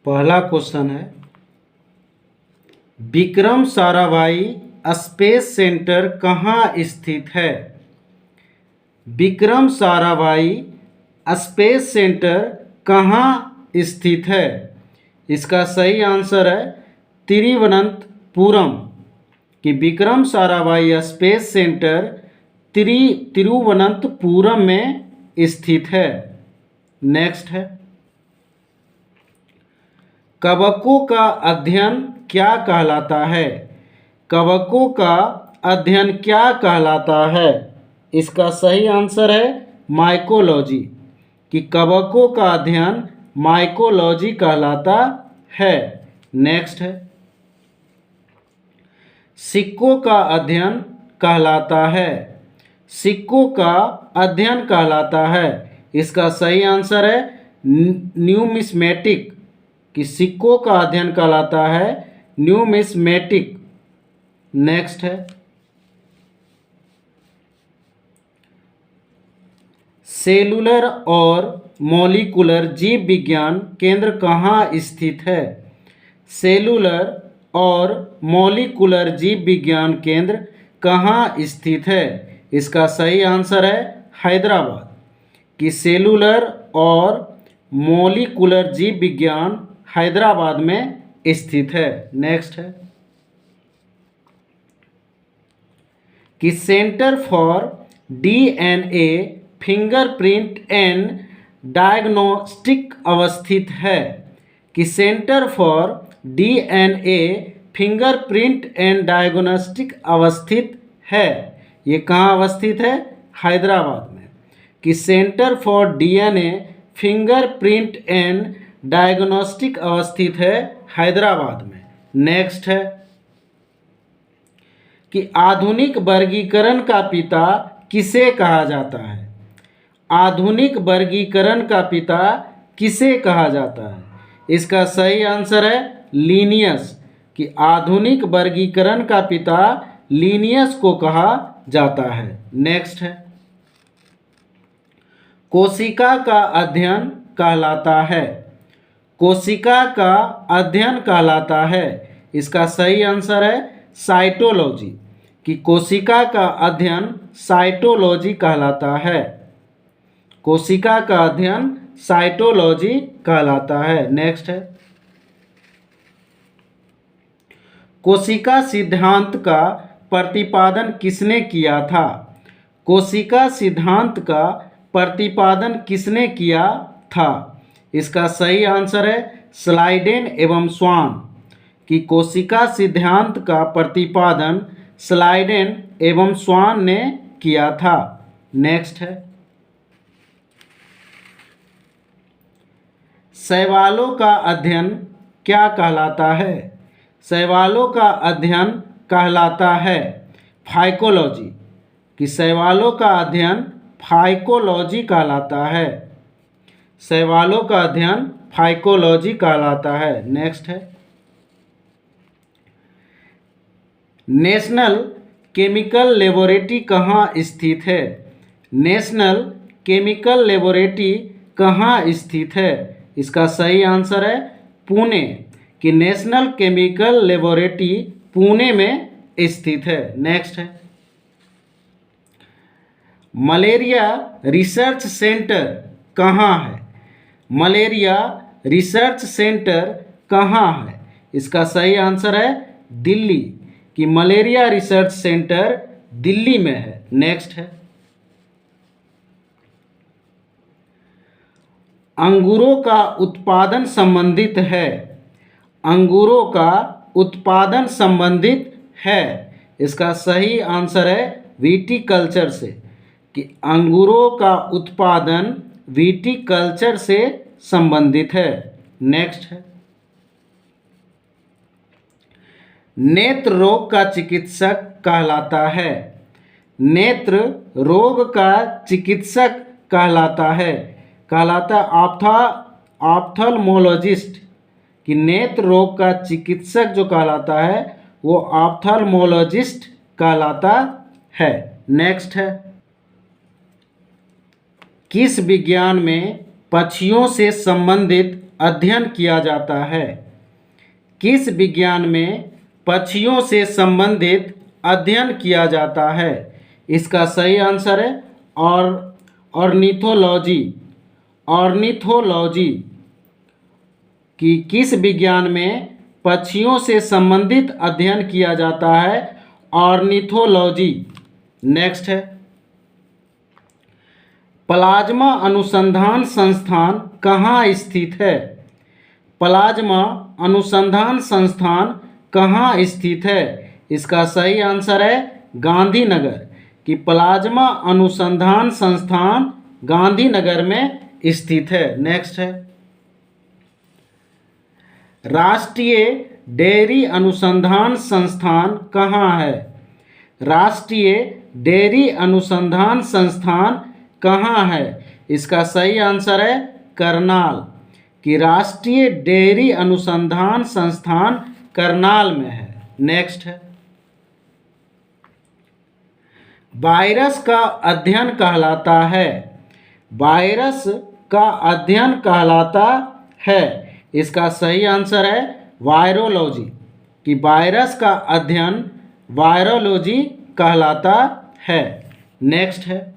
पहला क्वेश्चन है, Vikram Sarabhai space centre कहाँ स्थित है? विक्रम साराभाई स्पेस सेंटर कहाँ स्थित है? इसका सही आंसर है तिरुवनंतपुरम। कि विक्रम साराभाई स्पेस सेंटर तिरुवनंतपुरम में स्थित है। नेक्स्ट है, कवकों का अध्ययन क्या कहलाता है? कवकों का अध्ययन क्या कहलाता है? इसका सही आंसर है माइकोलॉजी। कि कवकों का अध्ययन माइकोलॉजी कहलाता है। नेक्स्ट है, सिक्कों का अध्ययन कहलाता है। सिक्कों का अध्ययन कहलाता है। इसका सही आंसर है न्यूमिस्मेटिक। कि सिक्कों का अध्ययन कहलाता है न्यूमिस्मेटिक। नेक्स्ट है, सेलुलर और मॉलिक्यूलर जीव विज्ञान केंद्र कहाँ स्थित है? सेलुलर और मॉलिक्यूलर जीव विज्ञान केंद्र कहाँ स्थित है? इसका सही आंसर है हैदराबाद। कि सेलुलर और मॉलिक्यूलर जीव विज्ञान हैदराबाद में स्थित है। नेक्स्ट है, कि centre for DNA fingerprint and diagnostic अवस्थित है। कि centre for DNA fingerprint and diagnostic अवस्थित है। ये कहाँ अवस्थित है? हैदराबाद में। कि centre for DNA fingerprint and diagnostic अवस्थित है हैदराबाद में। नेक्स्ट है, कि आधुनिक वर्गीकरण का पिता किसे कहा जाता है? आधुनिक वर्गीकरण का पिता किसे कहा जाता है? इसका सही आंसर है लीनियस। कि आधुनिक वर्गीकरण का पिता लीनियस को कहा जाता है। नेक्स्ट है, कोशिका का अध्ययन कहलाता है। कोशिका का अध्ययन कहलाता है। इसका सही आंसर है साइटोलॉजी। कि कोशिका का अध्ययन साइटोलॉजी कहलाता है। कोशिका का अध्ययन साइटोलॉजी कहलाता है। नेक्स्ट है, कोशिका सिद्धांत का प्रतिपादन किसने किया था? कोशिका सिद्धांत का प्रतिपादन किसने किया था? इसका सही आंसर है स्लाइडेन एवं स्वान। कि कोशिका सिद्धांत का प्रतिपादन स्लाइडेन एवं स्वान ने किया था। नेक्स्ट है, शैवालों का अध्ययन क्या कहलाता है? शैवालों का अध्ययन कहलाता है फाइकोलॉजी। कि शैवालों का अध्ययन फाइकोलॉजी कहलाता है। शैवालों का अध्ययन फाइकोलॉजी कहलाता है। नेक्स्ट है, नेशनल केमिकल लेबोरेटरी कहाँ स्थित है? नेशनल केमिकल लेबोरेटरी कहाँ स्थित है? इसका सही आंसर है पुणे। कि नेशनल केमिकल लेबोरेटरी पुणे में स्थित है। नेक्स्ट है, मलेरिया रिसर्च सेंटर कहाँ है? मलेरिया रिसर्च सेंटर कहाँ है? इसका सही आंसर है दिल्ली। कि मलेरिया रिसर्च सेंटर दिल्ली में है। नेक्स्ट है, अंगूरों का उत्पादन संबंधित है। अंगूरों का उत्पादन संबंधित है। इसका सही आंसर है विटीकल्चर से। कि अंगूरों का उत्पादन विटीकल्चर से संबंधित है। नेक्स्ट है, नेत्र रोग का चिकित्सक कहलाता है। नेत्र रोग का चिकित्सक कहलाता है। कहलाता ऑप्थेल्मोलॉजिस्ट। कि नेत्र रोग का चिकित्सक जो कहलाता है वो ऑप्थेल्मोलॉजिस्ट कहलाता है। नेक्स्ट है, किस विज्ञान में पक्षियों से संबंधित अध्ययन किया जाता है? किस विज्ञान में पक्षियों से संबंधित अध्ययन किया जाता है? इसका सही आंसर है ऑर्निथोलॉजी। ऑर्निथोलॉजी कि किस विज्ञान में पक्षियों से संबंधित अध्ययन किया जाता है? ऑर्निथोलॉजी। नेक्स्ट है, प्लाज्मा अनुसंधान संस्थान कहाँ स्थित है? प्लाज्मा अनुसंधान संस्थान कहाँ स्थित है? इसका सही आंसर है गांधीनगर। कि प्लाज्मा अनुसंधान संस्थान गांधीनगर में स्थित है। नेक्स्ट है, राष्ट्रीय डेयरी अनुसंधान संस्थान कहाँ है? राष्ट्रीय डेयरी अनुसंधान संस्थान कहाँ है? इसका सही आंसर है करनाल। कि राष्ट्रीय डेयरी अनुसंधान संस्थान करनाल में है। नेक्स्ट है, वायरस का अध्ययन कहलाता है? वायरस का अध्ययन कहलाता है। इसका सही आंसर है वायरोलॉजी। कि वायरस का अध्ययन वायरोलॉजी कहलाता है। नेक्स्ट है,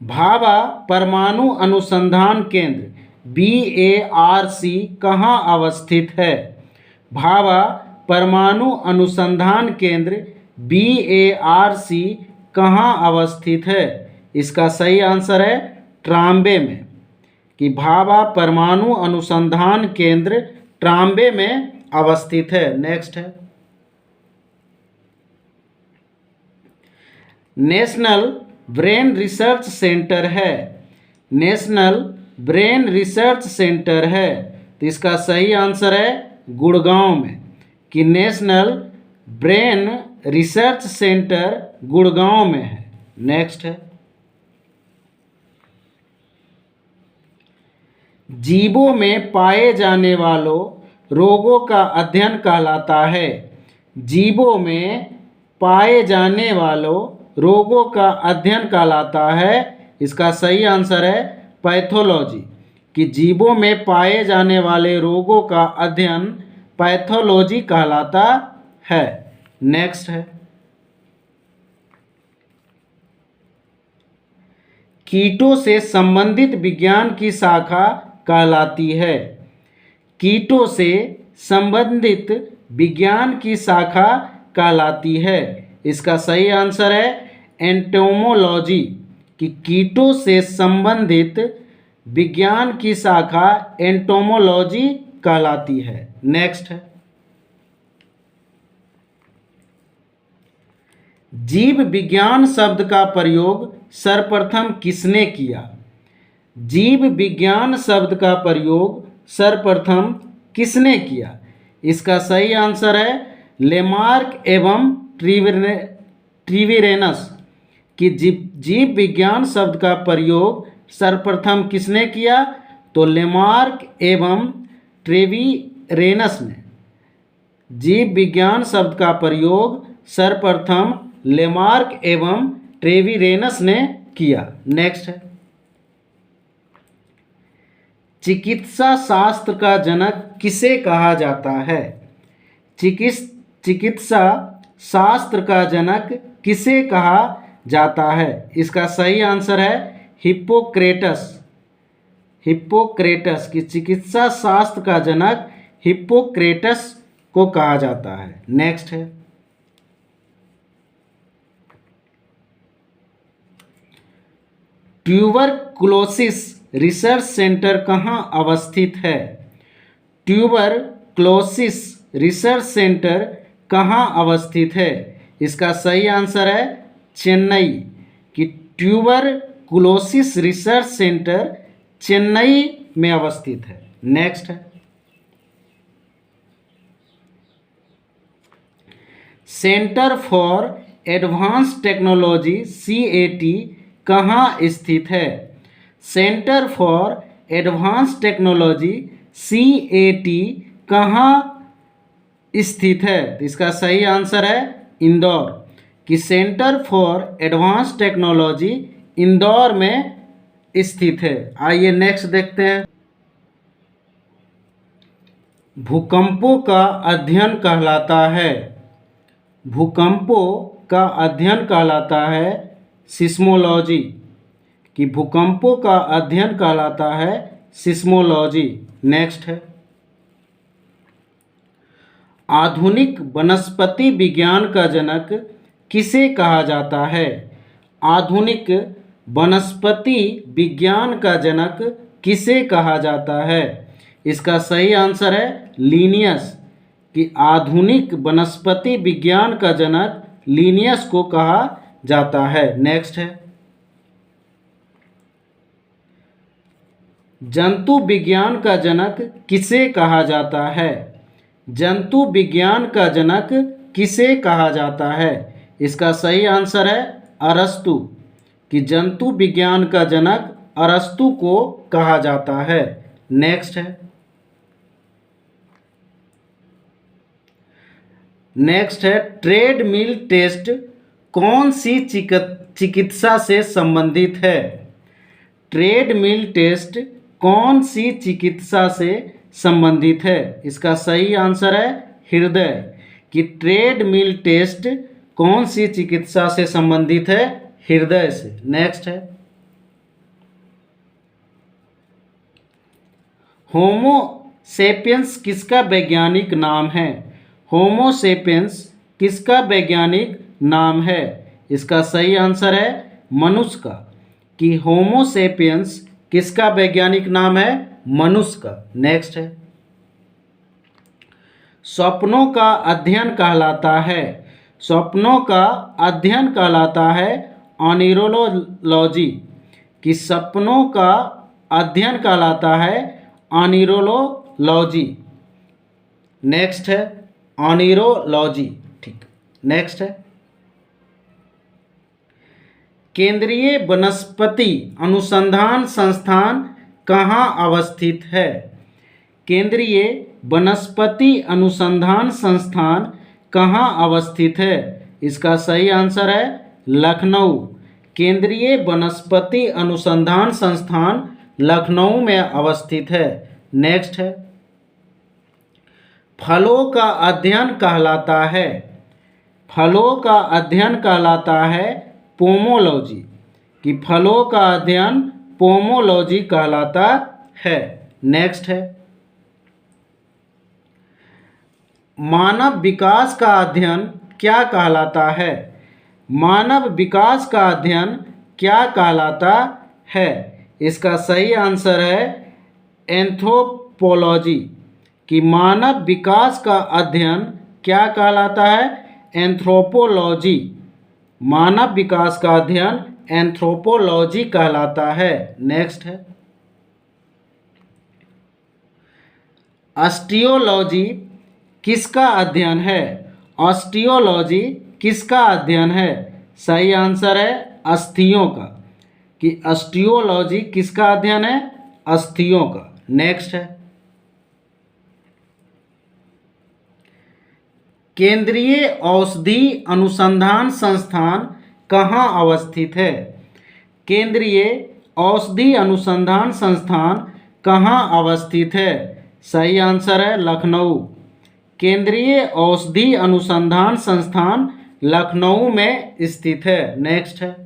भाभा परमाणु अनुसंधान केंद्र BARC कहाँ अवस्थित है? भाभा परमाणु अनुसंधान केंद्र BARC कहाँ अवस्थित है? इसका सही आंसर है ट्राम्बे में। कि भाभा परमाणु अनुसंधान केंद्र ट्राम्बे में अवस्थित है। नेक्स्ट है, नेशनल ब्रेन रिसर्च सेंटर है? नेशनल ब्रेन रिसर्च सेंटर है, तो इसका सही आंसर है गुड़गांव में। कि national brain research centre Gurgaon में है। नेक्स्ट है, जीवों में पाए जाने वालों रोगों का अध्ययन कहलाता है? जीवों में पाए जाने वालों रोगों का अध्ययन कहलाता है। इसका सही आंसर है पैथोलॉजी। कि जीवों में पाए जाने वाले रोगों का अध्ययन पैथोलॉजी कहलाता है। नेक्स्ट है, कीटों से संबंधित विज्ञान की शाखा कहलाती है? कीटों से संबंधित विज्ञान की शाखा कहलाती है। इसका सही आंसर है एंटोमोलॉजी। कि कीटों से संबंधित विज्ञान की शाखा एंटोमोलॉजी कहलाती है। नेक्स्ट है, जीव विज्ञान शब्द का प्रयोग सर्वप्रथम किसने किया? जीव विज्ञान शब्द का प्रयोग सर्वप्रथम किसने किया? इसका सही आंसर है लेमार्क एवं ट्रिविरेनस। कि जीव विज्ञान शब्द का प्रयोग सर्वप्रथम किसने किया? तो लेमार्क एवं ट्रिविरेनस ने। जीव विज्ञान शब्द का प्रयोग सर्वप्रथम लेमार्क एवं ट्रिविरेनस ने किया। नेक्स्ट है, चिकित्सा शास्त्र का जनक किसे कहा जाता है? चिकित्सा शास्त्र का जनक किसे कहा जाता है? इसका सही आंसर है हिप्पोक्रेटस। हिप्पोक्रेटस की चिकित्सा शास्त्र का जनक हिप्पोक्रेटस को कहा जाता है। नेक्स्ट है, ट्यूबरकुलोसिस रिसर्च सेंटर कहाँ अवस्थित है? ट्यूबरकुलोसिस रिसर्च सेंटर कहाँ अवस्थित है? इसका सही आंसर है चेन्नई। कि ट्यूबरकुलोसिस रिसर्च सेंटर चेन्नई में अवस्थित है। नेक्स्ट है, centre for advance technology CAT कहाँ स्थित है? Centre for advance technology CAT कहाँ स्थित है? तो इसका सही आंसर है इंदौर। कि centre for advance technology Indore में स्थित है। आइए नेक्स्ट देखते हैं। भूकंपों का अध्ययन कहलाता है, भूकंपों का अध्ययन कहलाता है सिस्मोलॉजी, कि भूकंपों का अध्ययन कहलाता है सिस्मोलॉजी। नेक्स्ट है, आधुनिक वनस्पति विज्ञान का जनक किसे कहा जाता है? आधुनिक वनस्पति विज्ञान का जनक किसे कहा जाता है? इसका सही आंसर है लिनियस, कि आधुनिक वनस्पति विज्ञान का जनक लिनियस को कहा जाता है। नेक्स्ट है, जंतु विज्ञान का जनक किसे कहा जाता है? जंतु विज्ञान का जनक किसे कहा जाता है? इसका सही आंसर है अरस्तु, कि जंतु विज्ञान का जनक अरस्तु को कहा जाता है। नेक्स्ट है, ट्रेडमिल टेस्ट कौन सी चिकित्सा से संबंधित है? ट्रेडमिल टेस्ट कौन सी चिकित्सा से संबंधित है? इसका सही आंसर है हृदय, कि ट्रेडमिल टेस्ट कौन सी चिकित्सा से संबंधित है? हृदय से। नेक्स्ट है, होमो सेपियंस किसका वैज्ञानिक नाम है? होमो सेपियंस किसका वैज्ञानिक नाम है? इसका सही आंसर है मनुष्य का, कि होमो सेपियंस किसका वैज्ञानिक नाम है? मनुष्य का। नेक्स्ट है, स्वप्नों का अध्ययन कहलाता है, स्वप्नों का अध्ययन कहलाता है ऑनिरोलॉजी, कि सपनों का अध्ययन कहलाता है ऑनिरोलॉजी। नेक्स्ट है ऑनिरोलॉजी, ठीक। नेक्स्ट है, केंद्रीय वनस्पति अनुसंधान संस्थान कहाँ अवस्थित है? केंद्रीय वनस्पति अनुसंधान संस्थान कहाँ अवस्थित है? इसका सही आंसर है लखनऊ। केंद्रीय वनस्पति अनुसंधान संस्थान लखनऊ में अवस्थित है। नेक्स्ट है, फलों का अध्ययन कहलाता है, फलों का अध्ययन कहलाता है पोमोलॉजी, कि फलों का अध्ययन पोमोलॉजी कहलाता है। नेक्स्ट है, मानव विकास का अध्ययन क्या कहलाता है? मानव विकास का अध्ययन क्या कहलाता है? इसका सही आंसर है एंथ्रोपोलॉजी, कि मानव विकास का अध्ययन क्या कहलाता है? एंथ्रोपोलॉजी। मानव विकास का अध्ययन एंथ्रोपोलॉजी कहलाता है। नेक्स्ट है, ऑस्टियोलॉजी किसका अध्ययन है? ऑस्टियोलॉजी किसका अध्ययन है? सही आंसर है अस्थियों का, कि ऑस्टियोलॉजी किसका अध्ययन है? अस्थियों का। नेक्स्ट है, केंद्रीय औषधि अनुसंधान संस्थान कहाँ अवस्थित है? केंद्रीय औषधि अनुसंधान संस्थान कहाँ अवस्थित है? सही आंसर है लखनऊ। केंद्रीय औषधि अनुसंधान संस्थान लखनऊ में स्थित है। नेक्स्ट है,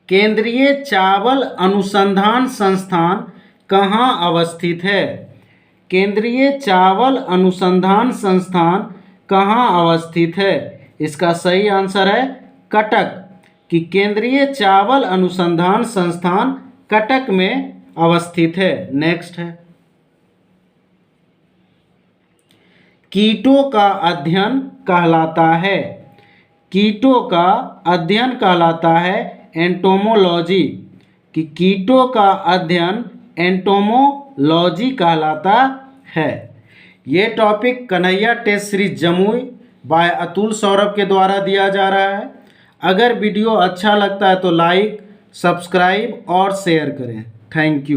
केंद्रीय चावल अनुसंधान संस्थान कहाँ अवस्थित है? केंद्रीय चावल अनुसंधान संस्थान कहाँ अवस्थित है? इसका सही आंसर है कटक, कि केंद्रीय चावल अनुसंधान संस्थान कटक में अवस्थित है। नेक्स्ट है, कीटों का अध्ययन कहलाता है, कीटों का अध्ययन कहलाता है एंटोमोलॉजी, कि कीटों का अध्ययन एंटोमोलॉजी कहलाता है। ये topic Kanhaiya test series Jamui by Atul Saurabh के द्वारा दिया जा रहा है। अगर वीडियो अच्छा लगता है तो लाइक, सब्सक्राइब और शेयर करें। Thank you.